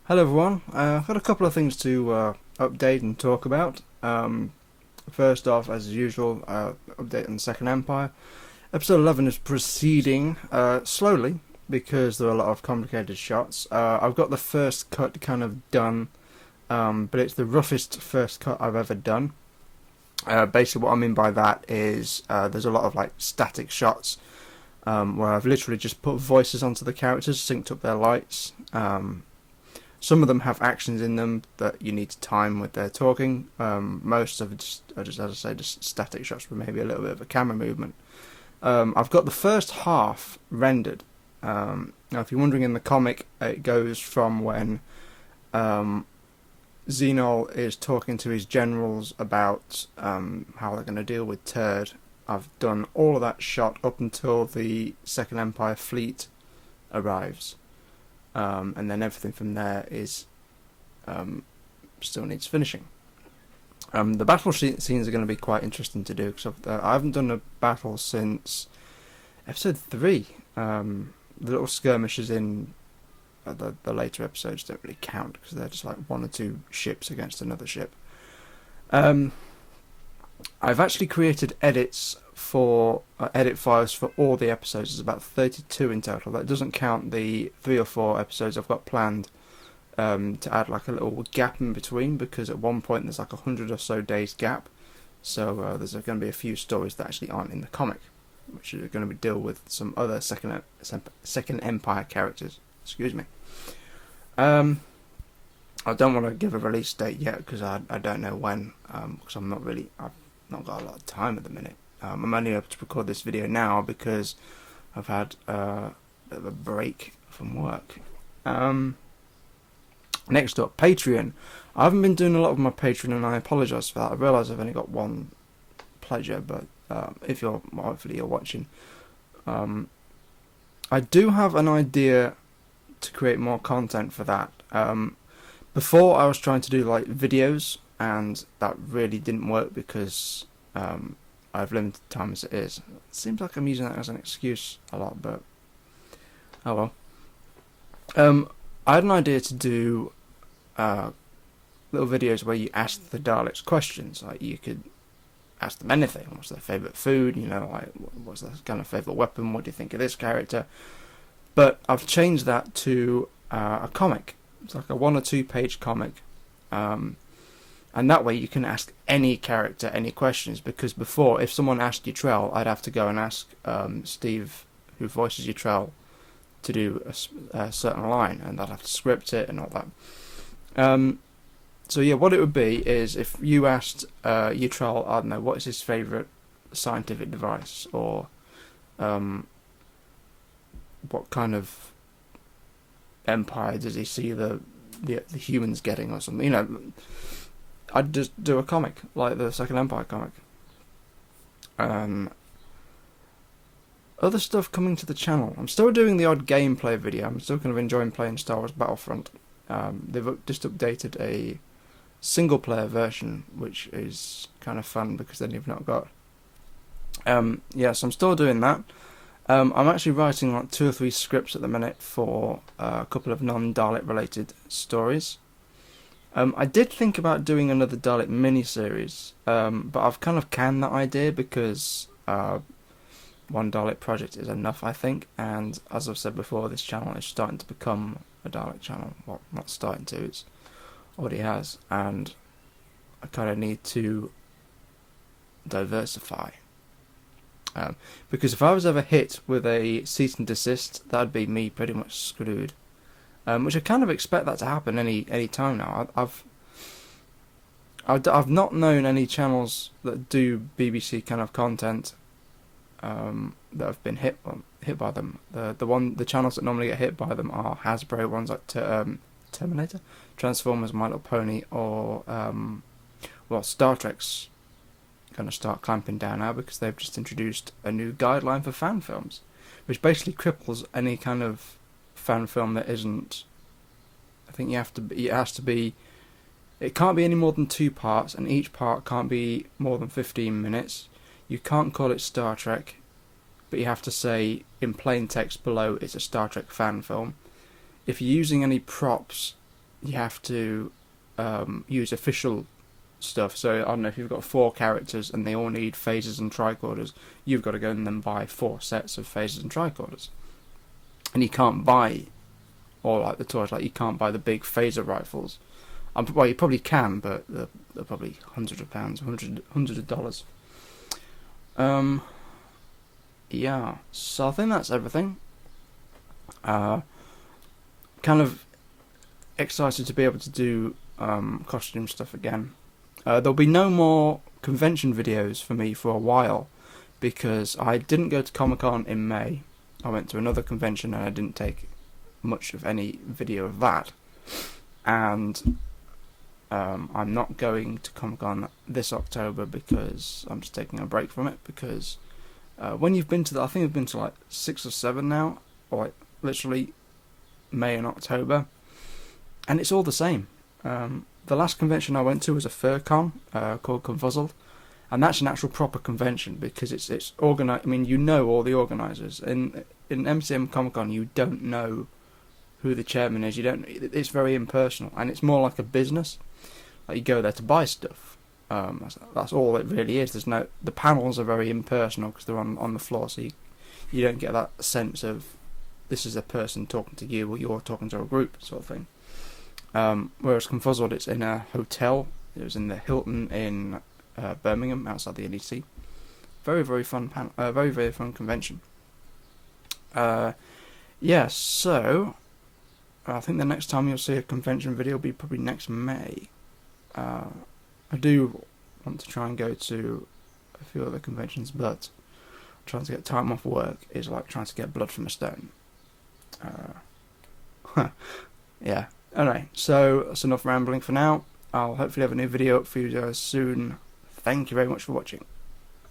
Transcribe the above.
Hello everyone. I've got a couple of things to update and talk about. First off, as usual, update on the Second Empire. Episode 11 is proceeding slowly because there are a lot of complicated shots. I've got the first cut kind of done, but it's the roughest first cut I've ever done. Basically, what I mean by that is there's a lot of like static shots where I've literally just put voices onto the characters, synced up their lights. Some of them have actions in them that you need to time with their talking. Most of it are just, as I say, just static shots with maybe a little bit of a camera movement. I've got the first half rendered. Now, if you're wondering, in the comic, it goes from when Xenol is talking to his generals about how they're going to deal with Turd. I've done all of that shot up until the Second Empire fleet arrives. And then everything from there is still needs finishing. The battle scenes are going to be quite interesting to do because I haven't done a battle since episode 3. The little skirmishes in the later episodes don't really count because they're just like one or two ships against another ship. I've actually created edits for edit files for all the episodes. There's about 32 in total. That doesn't count the 3 or 4 episodes I've got planned to add like a little gap in between, because at one point there's like 100 or so days gap. So there's going to be a few stories that actually aren't in the comic, which are going to be deal with some other Second Empire characters. Excuse me. I don't want to give a release date yet because I don't know when, because I've not got a lot of time at the minute. I'm only able to record this video now because I've had a bit of a break from work. Next up, Patreon. I haven't been doing a lot of my Patreon, and I apologise for that. I realise I've only got one pledger, but if you're, hopefully you're watching. I do have an idea to create more content for that. Before I was trying to do like videos, and that really didn't work because I have limited time as it is. It seems like I'm using that as an excuse a lot, but oh well. I had an idea to do little videos where you ask the Daleks questions. Like, you could ask them anything. What's their favourite food? You know, like, what's their kind of favourite weapon? What do you think of this character? But I've changed that to a comic. It's like a 1 or 2 page comic. And that way you can ask any character any questions, because before, if someone asked Utrell, I'd have to go and ask Steve, who voices Utrell, to do a certain line, and I'd have to script it and all that. So yeah, what it would be is if you asked Utrell, I don't know, what is his favourite scientific device, or what kind of empire does he see the humans getting, or something, you know. I'd just do a comic, like the Second Empire comic. Other stuff coming to the channel. I'm still doing the odd gameplay video. I'm still kind of enjoying playing Star Wars Battlefront. They've just updated a single player version, which is kind of fun because then you've not got... yeah, so I'm still doing that. I'm actually writing like 2 or 3 scripts at the minute for a couple of non-Dalek related stories. I did think about doing another Dalek miniseries, but I've kind of canned that idea because one Dalek project is enough, I think, and as I've said before, this channel is starting to become a Dalek channel. Well, not starting to, it's already has, and I kind of need to diversify. Because if I was ever hit with a cease and desist, that'd be me pretty much screwed. Which I kind of expect that to happen any time now. I've not known any channels that do BBC kind of content that have been hit by them. The channels that normally get hit by them are Hasbro ones, like Terminator, Transformers, My Little Pony, or well, Star Trek's going to start clamping down now because they've just introduced a new guideline for fan films, which basically cripples any kind of fan film that isn't... I think it can't be any more than 2 parts, and each part can't be more than 15 minutes. You can't call it Star Trek, but you have to say in plain text below it's a Star Trek fan film. If you're using any props, you have to use official stuff. So I don't know, if you've got 4 characters and they all need phasers and tricorders, you've got to go and then buy 4 sets of phasers and tricorders. And you can't buy all like the toys, like you can't buy the big phaser rifles. Well, you probably can, but they're probably hundreds of pounds, hundreds of dollars. Yeah, so I think that's everything. Kind of excited to be able to do costume stuff again. There'll be no more convention videos for me for a while, because I didn't go to Comic-Con in May. I went to another convention and I didn't take much of any video of that. And I'm not going to Comic-Con this October because I'm just taking a break from it, because when you've been to I think I've been to like 6 or 7 now, or like literally May and October, and it's all the same. The last convention I went to was a FurCon called Confuzzled, and that's an actual proper convention because it's organized. I mean, you know all the organisers. In MCM Comic Con, you don't know who the chairman is. You don't. It's very impersonal, and it's more like a business. Like you go there to buy stuff. That's all it really is. The panels are very impersonal because they're on the floor, so you don't get that sense of this is a person talking to you or you're talking to a group sort of thing. Whereas Confuzzled, it's in a hotel. It was in the Hilton in Birmingham, outside the NEC. Very, very fun very, very fun convention. Yeah, so I think the next time you'll see a convention video will be probably next May. I do want to try and go to a few other conventions, but trying to get time off work is like trying to get blood from a stone. Yeah. Alright, so that's enough rambling for now. I'll hopefully have a new video up for you guys soon. Thank you very much for watching.